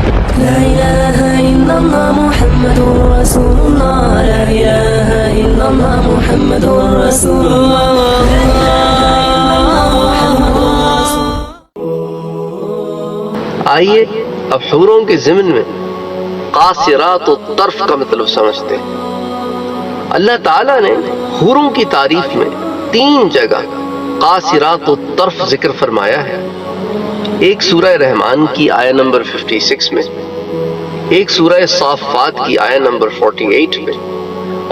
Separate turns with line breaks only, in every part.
لا إله إلا الله محمد رسول الله لا إله إلا الله محمد رسول الله لا إله إلا الله محمد رسول الله.
آئیے اب حوروں کے ضمن میں قاصرات الطرف کا مطلب سمجھتے ہیں. اللہ تعالیٰ نے حوروں کی تعریف میں 3 جگہ قاصرات الطرف ذکر فرمایا ہے. ایک سورہ رحمان کی آیہ نمبر 56 میں، ایک سورہ صافات کی آیہ نمبر 48 میں،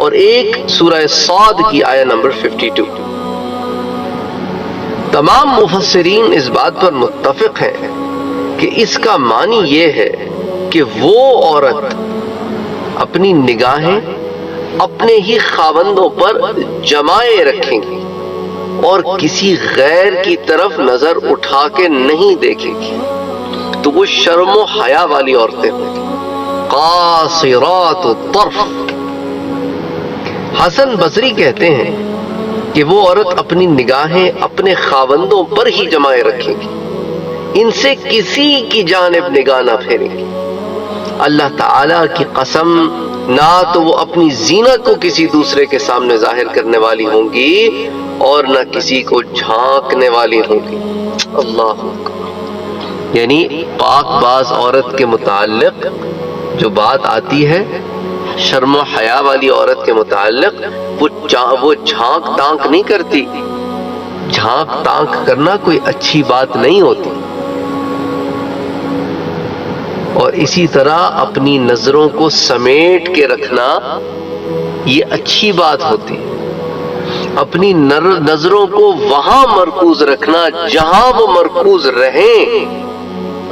اور ایک سورہ صاد کی آیہ نمبر 52. تمام مفسرین اس بات پر متفق ہیں کہ اس کا معنی یہ ہے کہ وہ عورت اپنی نگاہیں اپنے ہی خاوندوں پر جمائے رکھیں گی اور کسی غیر کی طرف نظر اٹھا کے نہیں دیکھیں گی. تو وہ شرم و حیا والی عورتیں ہوں گی. قاصرات الطرف. حسن بصری کہتے ہیں کہ وہ عورت اپنی نگاہیں اپنے خاوندوں پر ہی جمائے رکھیں گی، ان سے کسی کی جانب نگاہ نہ پھیریں گی. اللہ تعالیٰ کی قسم، نہ تو وہ اپنی زینت کو کسی دوسرے کے سامنے ظاہر کرنے والی ہوں گی اور نہ کسی کو جھانکنے والی ہوں گی. اللہ اکبر. یعنی پاک باز عورت کے متعلق جو بات آتی ہے شرم و حیا والی عورت کے متعلق، وہ جھانک تانک نہیں کرتی. جھانک تانک کرنا کوئی اچھی بات نہیں ہوتی. اور اسی طرح اپنی نظروں کو سمیٹ کے رکھنا یہ اچھی بات ہوتی ہے. اپنی نظروں کو وہاں مرکوز رکھنا جہاں وہ مرکوز رہیں،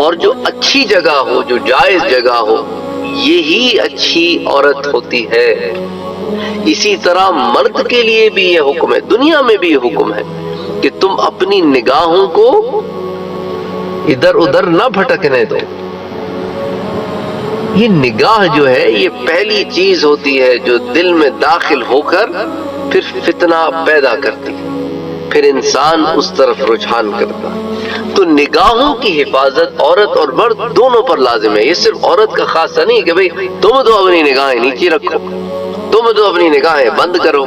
اور جو اچھی جگہ ہو، جو جائز جگہ ہو، یہی اچھی عورت ہوتی ہے. اسی طرح مرد کے لیے بھی یہ حکم ہے، دنیا میں بھی یہ حکم ہے کہ تم اپنی نگاہوں کو ادھر ادھر نہ بھٹکنے دو. یہ نگاہ جو ہے یہ پہلی چیز ہوتی ہے جو دل میں داخل ہو کر پھر فتنہ پیدا کرتی ہے، پھر انسان اس طرف رجحان کرتا. تو نگاہوں کی حفاظت عورت اور مرد دونوں پر لازم ہے. یہ صرف عورت کا خاصہ نہیں کہ بھئی تم تو اپنی نگاہیں نیچے رکھو، تم تو اپنی نگاہیں بند کرو،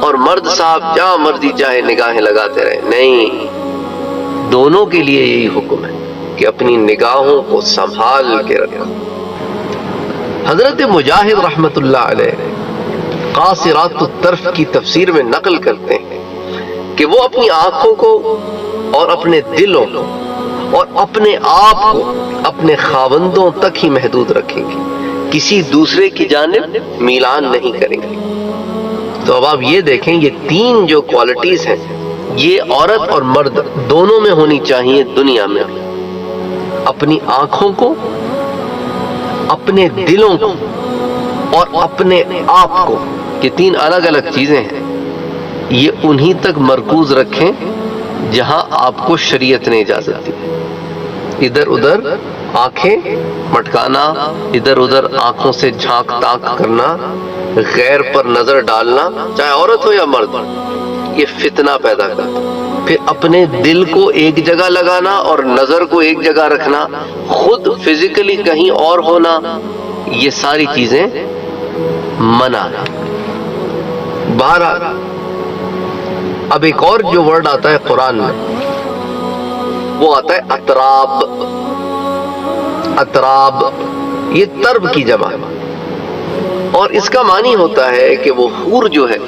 اور مرد صاحب جہاں مرضی چاہے نگاہیں لگاتے رہے. نہیں، دونوں کے لیے یہی حکم ہے کہ اپنی نگاہوں کو سنبھال کے رکھو. حضرت مجاہد رحمت اللہ علیہ قاصرات الطرف کی تفسیر میں نقل کرتے ہیں کہ وہ اپنی آنکھوں کو اور اپنے دلوں کو اور اپنے آپ کو اپنے خاوندوں تک ہی محدود رکھیں گے، کسی دوسرے کی جانب میلان نہیں کریں گے. تو اب آپ یہ دیکھیں، یہ 3 جو کوالٹیز ہیں یہ عورت اور مرد دونوں میں ہونی چاہیے. دنیا میں اپنی آنکھوں کو، اپنے دلوں کو اور اپنے آپ کو، یہ 3 الگ الگ چیزیں ہیں، یہ انہی تک مرکوز رکھیں جہاں آپ کو شریعت نے اجازت دی. ادھر ادھر آنکھیں مٹکانا، ادھر ادھر آنکھوں سے جھانک تانک کرنا، غیر پر نظر ڈالنا، چاہے عورت ہو یا مرد، یہ فتنہ پیدا کرتا. پھر اپنے دل کو ایک جگہ لگانا اور نظر کو ایک جگہ رکھنا، خود فزیکلی کہیں اور ہونا، یہ ساری چیزیں منع ہے. بہرحال اب ایک اور جو ورڈ آتا ہے قرآن میں، وہ آتا ہے اطراب. اطراب یہ طرب کی جمع ہے، اور اس کا معنی ہوتا ہے کہ وہ حور جو ہے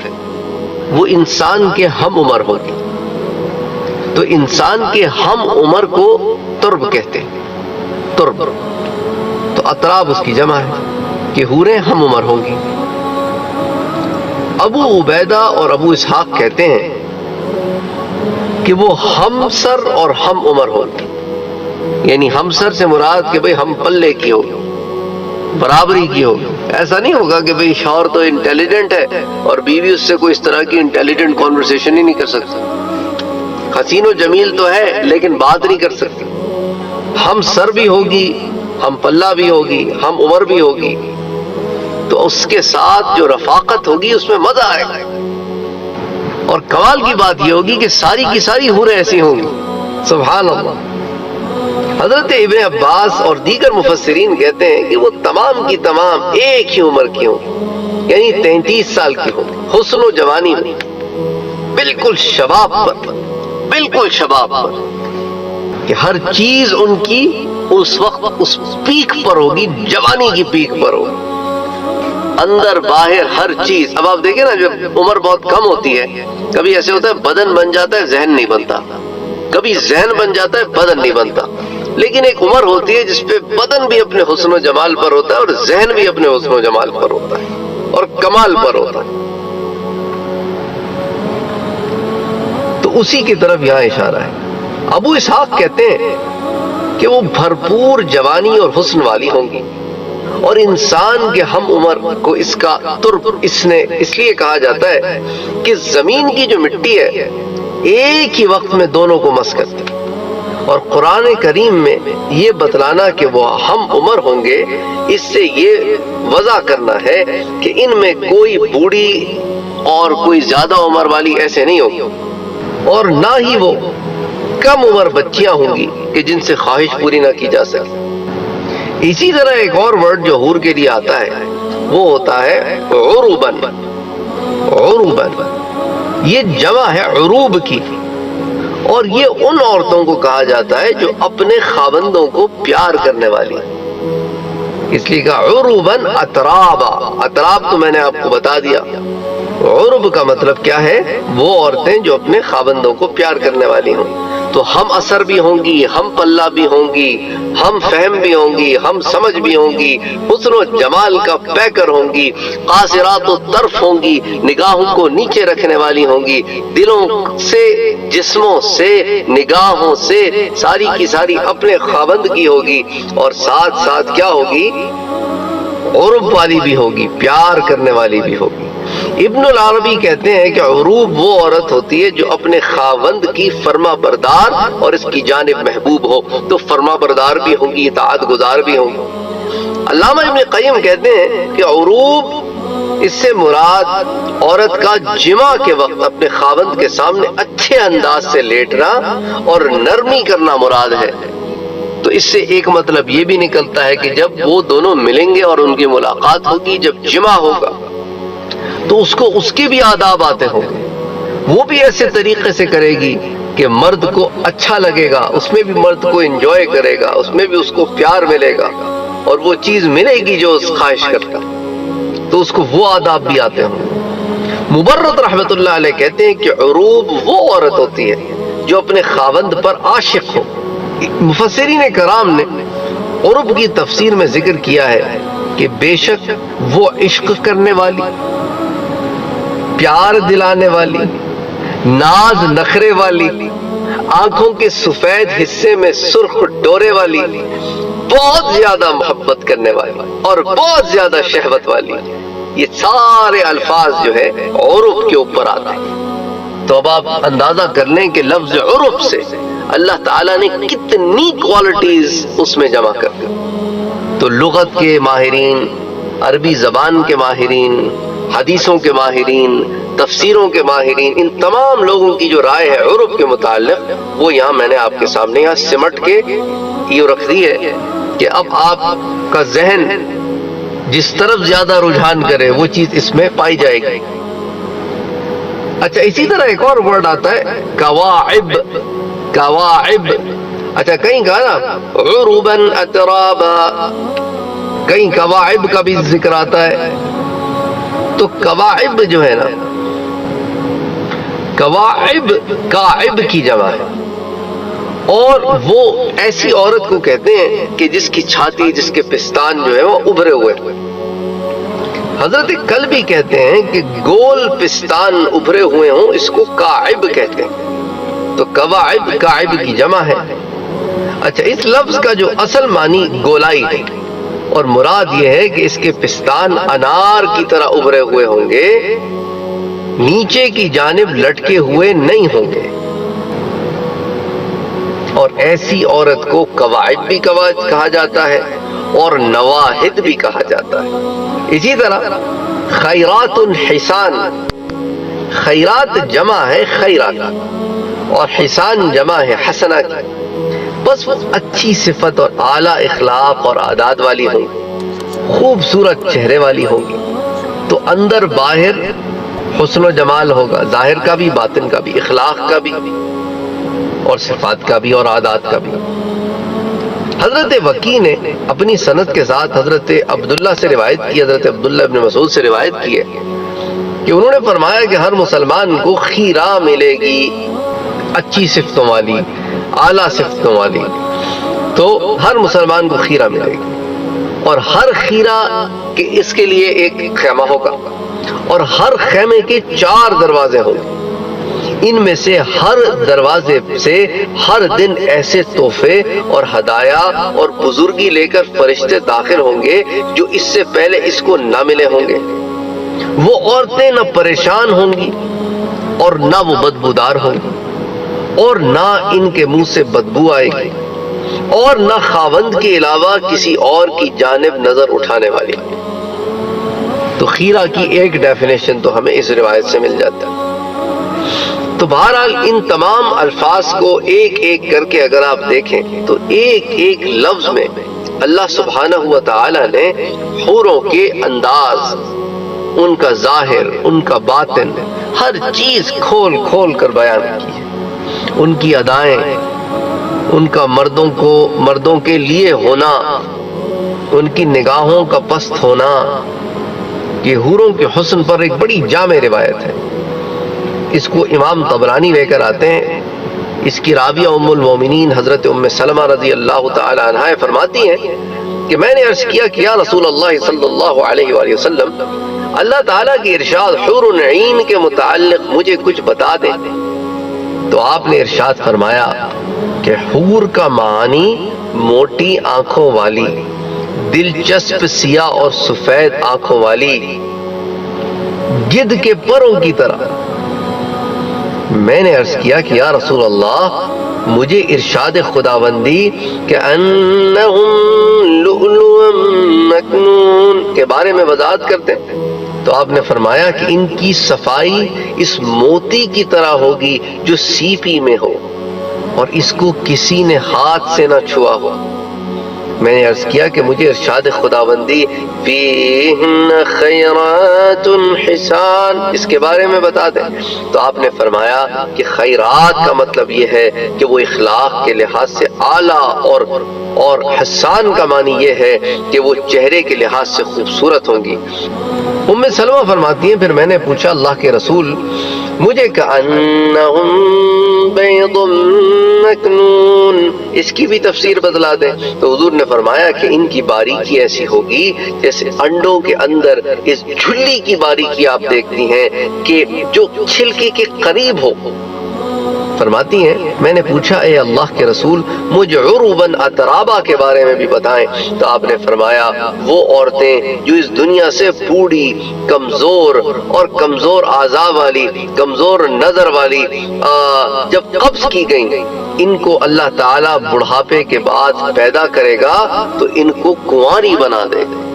وہ انسان کے ہم عمر ہوگی. تو انسان کے ہم عمر کو ترب کہتے ہیں. ترب. تو اطراب اس کی جمع ہے کہ حوریں ہم عمر ہوں گی. ابو عبیدہ اور ابو اسحاق کہتے ہیں کہ وہ ہم سر اور ہم عمر ہوگی. یعنی ہم سر سے مراد کہ بھئی ہم پلے کی ہوگی، برابری کی ہوگی. ایسا نہیں ہوگا کہ بھئی شوہر تو انٹیلیجنٹ ہے اور بیوی اس سے کوئی اس طرح کی انٹیلیجنٹ کانورسیشن ہی نہیں کر سکتا. حسین و جمیل تو ہے لیکن بات نہیں کر سکتی. ہم سر بھی ہوگی، ہم پلہ بھی ہوگی، ہم عمر بھی ہوگی. تو اس کے ساتھ جو رفاقت ہوگی اس میں مزہ آئے گا. اور کمال کی بات یہ ہوگی کہ ساری کی ساری حوریں ایسی ہوں گی. سبحان اللہ. حضرت ابن عباس اور دیگر مفسرین کہتے ہیں کہ وہ تمام کی تمام ایک ہی عمر کی ہوں، یعنی 33 سال کی ہوں، حسن و جوانی میں بالکل شباب پر، بالکل شباب پر، کہ ہر چیز ان کی اس وقت اس پیک پر ہوگی، جوانی کی پیک پر ہوگی، اندر باہر ہر چیز۔ اب آپ دیکھیں نا، جب عمر بہت کم ہوتی ہے، کبھی ایسے ہوتا ہے بدن بن جاتا ہے ذہن نہیں بنتا، کبھی ذہن بن جاتا ہے بدن نہیں بنتا، لیکن ایک عمر ہوتی ہے جس پہ بدن بھی اپنے حسن و جمال پر ہوتا ہے اور ذہن بھی اپنے حسن و جمال پر ہوتا ہے اور کمال پر ہوتا ہے۔ تو اسی کی طرف یہاں اشارہ ہے۔ ابو اسحاق کہتے ہیں کہ وہ بھرپور جوانی اور حسن والی ہوں گی، اور انسان کے ہم عمر کو اس کا ترب اس لیے کہا جاتا ہے کہ زمین کی جو مٹی ہے ایک ہی وقت میں دونوں کو مس کرتی ہے، اور قرآن کریم میں یہ بتلانا کہ وہ ہم عمر ہوں گے، اس سے یہ وضع کرنا ہے کہ ان میں کوئی بوڑھی اور کوئی زیادہ عمر والی ایسے نہیں ہوگی، اور نہ ہی وہ کم عمر بچیاں ہوں گی کہ جن سے خواہش پوری نہ کی جا سکے۔ اسی طرح ایک اور ورڈ جو حور کے لیے آتا ہے وہ ہوتا ہے عروبن۔ عروبن یہ جمع ہے عروب کی، اور یہ ان عورتوں کو کہا جاتا ہے جو اپنے خاوندوں کو پیار کرنے والی، اس لیے کہا عروبن اترابا۔ اتراب تو میں نے آپ کو بتا دیا، عرب کا مطلب کیا ہے؟ وہ عورتیں جو اپنے خاوندوں کو پیار کرنے والی ہوں۔ تو ہم اثر بھی ہوں گی، ہم پلہ بھی ہوں گی، ہم فہم بھی ہوں گی، ہم سمجھ بھی ہوں گی، حسن و جمال کا پیکر ہوں گی، قاصرات و طرف ہوں گی، نگاہوں کو نیچے رکھنے والی ہوں گی، دلوں سے، جسموں سے، نگاہوں سے ساری کی ساری اپنے خاوند کی ہوگی، اور ساتھ ساتھ کیا ہوگی؟ عرب والی بھی ہوگی، پیار کرنے والی بھی ہوگی۔ ابن العربی کہتے ہیں کہ عروب وہ عورت ہوتی ہے جو اپنے خاوند کی فرما بردار اور اس کی جانب محبوب ہو، تو فرما بردار بھی ہوں گی، اطاعت گزار بھی ہوں گی۔ علامہ ابن قیم کہتے ہیں کہ عروب اس سے مراد عورت کا جماع کے وقت اپنے خاوند کے سامنے اچھے انداز سے لیٹنا اور نرمی کرنا مراد ہے۔ تو اس سے ایک مطلب یہ بھی نکلتا ہے کہ جب وہ دونوں ملیں گے اور ان کی ملاقات ہوگی، جب جماع ہوگا، تو اس کو اس کے بھی آداب آتے ہوں گے، وہ بھی ایسے طریقے سے کرے گی کہ مرد کو اچھا لگے گا، اس میں بھی مرد کو انجوائے کرے گا، اس میں بھی اس کو پیار ملے گا، اور وہ چیز ملے گی جو اس خواہش کرتا، تو اس کو وہ آداب بھی آتے ہوں گے۔ مبرد رحمت اللہ علیہ کہتے ہیں کہ عروب وہ عورت ہوتی ہے جو اپنے خاوند پر عاشق ہو۔ مفسرین کرام نے عرب کی تفسیر میں ذکر کیا ہے کہ بے شک وہ عشق کرنے والی، پیار دلانے والی، ناز نخرے والی، آنکھوں کے سفید حصے میں سرخ ڈورے والی، بہت زیادہ محبت کرنے والی اور بہت زیادہ شہوت والی، یہ سارے الفاظ جو ہے عرب کے اوپر آتے ہیں۔ تو اب آپ اندازہ کر لیں کہ لفظ عرب سے اللہ تعالیٰ نے کتنی کوالٹیز اس میں جمع کر دی۔ تو لغت کے ماہرین، عربی زبان کے ماہرین، حدیثوں کے ماہرین، تفسیروں کے ماہرین، ان تمام لوگوں کی جو رائے ہے عرب کے متعلق، وہ یہاں میں نے آپ کے سامنے یہاں سمٹ کے یہ رکھ دی ہے کہ اب آپ کا ذہن جس طرف زیادہ رجحان کرے وہ چیز اس میں پائی جائے گی۔ اچھا، اسی طرح ایک اور ورڈ آتا ہے کواعب۔ کواعب، اچھا کہیں کہا نا عروباً اترابا، کہیں کواعب کا بھی ذکر آتا ہے۔ تو کواعب جو ہے نا، کواعب کاعب کی جمع ہے، اور وہ ایسی عورت کو کہتے ہیں کہ جس کی چھاتی، جس کے پستان جو ہے وہ ابھرے ہوئے۔ حضرت کلبی کہتے ہیں کہ گول پستان ابھرے ہوئے ہوں، اس کو کاعب کہتے ہیں۔ تو کواعب کاعب کی جمع ہے۔ اچھا، اس لفظ کا جو اصل معنی گولائی ہے، اور مراد یہ ہے کہ اس کے پستان انار کی طرح ابھرے ہوئے ہوں گے، نیچے کی جانب لٹکے ہوئے نہیں ہوں گے، اور ایسی عورت کو کواعب بھی کہا جاتا ہے اور نواحد بھی کہا جاتا ہے۔ اسی طرح خیرات حسان، خیرات جمع ہے خیرات، اور حسان جمع ہے حسنہ کی۔ بس وہ اچھی صفت اور اعلیٰ اخلاق اور عادات والی ہوں گی، خوبصورت چہرے والی ہوں گی، تو اندر باہر حسن و جمال ہوگا، ظاہر کا بھی، باطن کا بھی، اخلاق کا بھی اور صفات کا بھی اور عادات کا بھی۔ حضرت وکی نے اپنی سند کے ساتھ حضرت عبداللہ سے روایت کی، حضرت عبداللہ ابن مسعود سے روایت کی ہے کہ انہوں نے فرمایا کہ ہر مسلمان کو خیرہ ملے گی، اچھی صفتوں والی، اعلیٰ صفتوں والی، تو ہر مسلمان کو خیرہ ملے گی، اور ہر خیرہ کہ اس کے لیے ایک خیمہ ہوگا، اور ہر خیمے کے 4 دروازے ہوں گے، ان میں سے ہر دروازے سے ہر دن ایسے تحفے اور ہدایا اور بزرگی لے کر فرشتے داخل ہوں گے جو اس سے پہلے اس کو نہ ملے ہوں گے۔ وہ عورتیں نہ پریشان ہوں گی اور نہ وہ بدبودار ہوں گی، اور نہ ان کے منہ سے بدبو آئے گی، اور نہ خاوند کے علاوہ کسی اور کی جانب نظر اٹھانے والی۔ تو خیرہ کی ایک ڈیفینیشن تو ہمیں اس روایت سے مل جاتا ہے۔ تو بہرحال ان تمام الفاظ کو ایک ایک کر کے اگر آپ دیکھیں تو ایک ایک لفظ میں اللہ سبحانہ و تعالی نے حوروں کے انداز، ان کا ظاہر، ان کا باطن، ہر چیز کھول کھول کر بیان کی ہے۔ ان کی ادائیں، ان کا مردوں کے لیے ہونا، ان کی نگاہوں کا پست ہونا، یہ حوروں کے حسن پر ایک بڑی جامع روایت ہے۔ اس کو امام طبرانی لے کر آتے ہیں۔ اس کی راویہ ام المومنین حضرت ام سلمہ رضی اللہ تعالی عنہا فرماتی ہیں کہ میں نے عرض کیا کہ یا رسول اللہ صلی اللہ علیہ وآلہ وسلم، اللہ تعالیٰ کی ارشاد حور عین کے متعلق مجھے کچھ بتا دیں۔ تو آپ نے ارشاد فرمایا کہ حور کا معنی موٹی آنکھوں والی، دلچسپ سیاہ اور سفید آنکھوں والی، گدھ کے پروں کی طرح۔ میں نے عرض کیا کہ یا رسول اللہ، مجھے ارشاد خداوندی کہ انہم لؤلؤ مکنون کے بارے میں وضاحت کرتے ہیں۔ تو آپ نے فرمایا کہ ان کی صفائی اس موتی کی طرح ہوگی جو سیپی میں ہو اور اس کو کسی نے ہاتھ سے نہ چھوا ہو۔ میں نے عرض کیا کہ مجھے ارشاد خداوندی فیہن خیرات حسان اس کے بارے میں بتا دیں۔ تو آپ نے فرمایا کہ خیرات کا مطلب یہ ہے کہ وہ اخلاق کے لحاظ سے اعلیٰ، اور حسان کا معنی یہ ہے کہ وہ چہرے کے لحاظ سے خوبصورت ہوں گی۔ ام سلمہ فرماتی ہیں پھر میں نے پوچھا اللہ کے رسول، مجھے کأنہم بیض مکنون اس کی بھی تفسیر بتلا دیں۔ تو حضور نے فرمایا کہ ان کی باریکی ایسی ہوگی جیسے انڈوں کے اندر اس جھلی کی باریکی آپ دیکھتی ہیں کہ جو چھلکے کے قریب ہو۔ فرماتی ہیں میں نے پوچھا اے اللہ کے رسول، مجھے عرباً اترابا کے بارے میں بھی بتائیں۔ تو آپ نے فرمایا وہ عورتیں جو اس دنیا سے بوڑھی، کمزور اعضاء والی، کمزور نظر والی جب قبض کی گئیں، ان کو اللہ تعالیٰ بڑھاپے کے بعد پیدا کرے گا تو ان کو کنواری بنا دے گا۔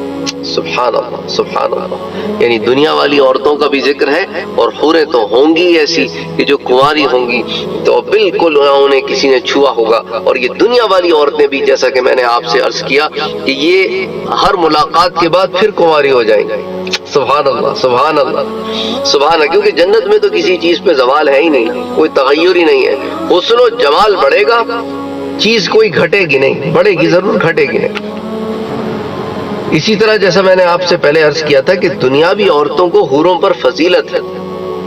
سبحان اللہ سبحان اللہ، یعنی دنیا والی عورتوں کا بھی ذکر ہے، اور حوریں تو ہوں گی ایسی کہ جو کنواری ہوں گی تو بالکل انہیں کسی نے چھوا ہوگا، اور یہ دنیا والی عورتیں بھی جیسا کہ میں نے آپ سے عرض کیا کہ یہ ہر ملاقات کے بعد پھر کنواری ہو جائیں گے۔ سبحان اللہ سبحان اللہ سبحان اللہ، کیونکہ جنت میں تو کسی چیز پہ زوال ہے ہی نہیں، کوئی تغیر ہی نہیں ہے، حسن و جمال بڑھے گا، چیز کوئی گھٹے گی نہیں، بڑھے گی ضرور، گھٹے گی نہیں۔ اسی طرح جیسا میں نے آپ سے پہلے عرض کیا تھا کہ دنیاوی عورتوں کو حوروں پر فضیلت ہے،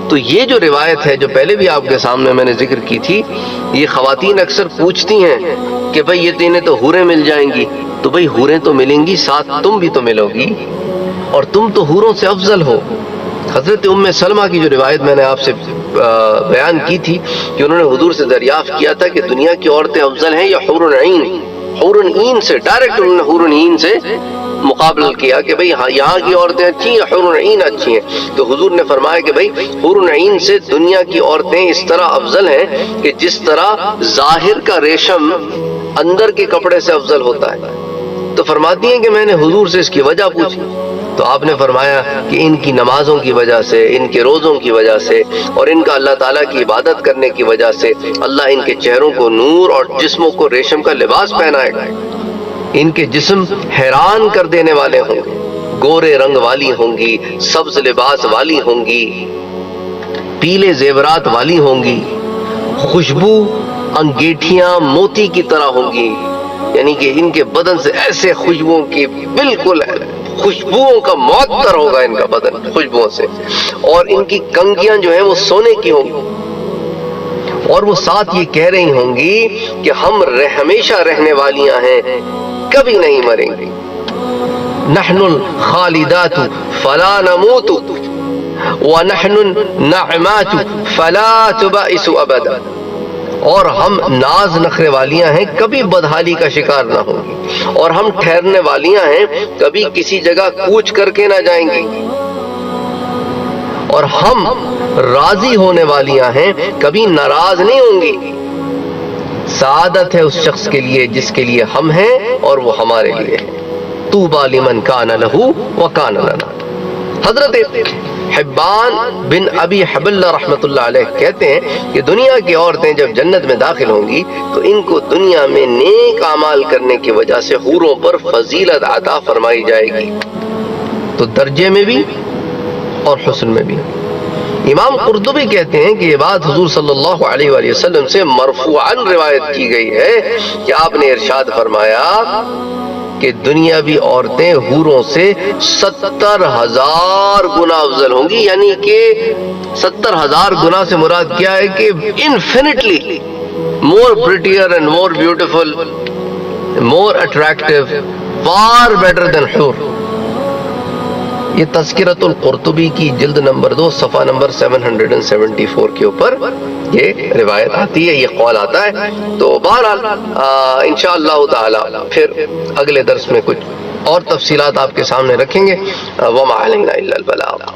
تو یہ جو روایت ہے جو پہلے بھی آپ کے سامنے میں نے ذکر کی تھی، یہ خواتین اکثر پوچھتی ہیں کہ بھئی یہ تینیں تو حوریں مل جائیں گی، تو بھئی حوریں تو ملیں گی، ساتھ تم بھی تو ملو گی، اور تم تو حوروں سے افضل ہو۔ حضرت ام سلمہ کی جو روایت میں نے آپ سے بیان کی تھی کہ انہوں نے حضور سے دریافت کیا تھا کہ دنیا کی عورتیں افضل ہیں یا حور عین، حور عین سے ڈائریکٹ انہوں نے حور عین سے مقابل کیا کہ بھئی یہاں کی عورتیں اچھی ہیں، حور عین اچھی ہیں۔ تو حضور نے فرمایا کہ بھئی حور عین سے دنیا کی عورتیں اس طرح افضل ہیں کہ جس طرح ظاہر کا ریشم اندر کے کپڑے سے افضل ہوتا ہے۔ تو فرماتی ہیں کہ میں نے حضور سے اس کی وجہ پوچھی، تو آپ نے فرمایا کہ ان کی نمازوں کی وجہ سے، ان کے روزوں کی وجہ سے اور ان کا اللہ تعالیٰ کی عبادت کرنے کی وجہ سے اللہ ان کے چہروں کو نور اور جسموں کو ریشم کا لباس پہنائے گا. ان کے جسم حیران کر دینے والے ہوں گے، گورے رنگ والی ہوں گی، سبز لباس والی ہوں گی، پیلے زیورات والی ہوں گی، خوشبو انگیٹھیاں موتی کی طرح ہوں گی، یعنی کہ ان کے بدن سے ایسے خوشبوؤں کی بالکل خوشبوؤں کا معطر ہوگا ان کا بدن خوشبوؤں سے، اور ان کی کنگیاں جو ہیں وہ سونے کی ہوں گی، اور وہ ساتھ یہ کہہ رہی ہوں گی کہ ہم ہمیشہ رہنے والیاں ہیں، کبھی نہیں مریں گی. نحن الخالدات فلا نموت ونحن النعمات فلا تبائس ابدا، اور ہم ناز نخرے والیاں ہیں، کبھی بدحالی کا شکار نہ ہوں گی، اور ہم ٹھہرنے والیاں ہیں، کبھی کسی جگہ کوچ کر کے نہ جائیں گی، اور ہم راضی ہونے والیاں ہیں، کبھی ناراض نہیں ہوں گی. سعادت ہے اس شخص کے لیے جس کے لیے ہم ہیں اور وہ ہمارے لیے ہے. طوبی لمن کان لہ وکان لنا. حضرت حبان بن ابی حبلہ رحمۃ اللہ علیہ کہتے ہیں کہ دنیا کی عورتیں جب جنت میں داخل ہوں گی تو ان کو دنیا میں نیک اعمال کرنے کی وجہ سے حوروں پر فضیلت عطا فرمائی جائے گی، تو درجے میں بھی اور حسن میں بھی. امام قرطبی کہتے ہیں کہ یہ بات حضور صلی اللہ علیہ وآلہ وسلم سے مرفوعاً روایت کی گئی ہے کہ آپ نے ارشاد فرمایا کہ دنیاوی عورتیں حوروں سے 70,000 گنا افضل ہوں گی، یعنی کہ 70,000 گنا سے مراد کیا ہے کہ infinitely more prettier and more beautiful, more attractive, far better than حور. یہ تذکرۃ القرطبی کی جلد نمبر 2 صفحہ نمبر 774 کے اوپر یہ روایت آتی ہے، یہ قول آتا ہے. تو بہرحال انشاءاللہ تعالی پھر اگلے درس میں کچھ اور تفصیلات آپ کے سامنے رکھیں گے. وما علینا الا البلاغ.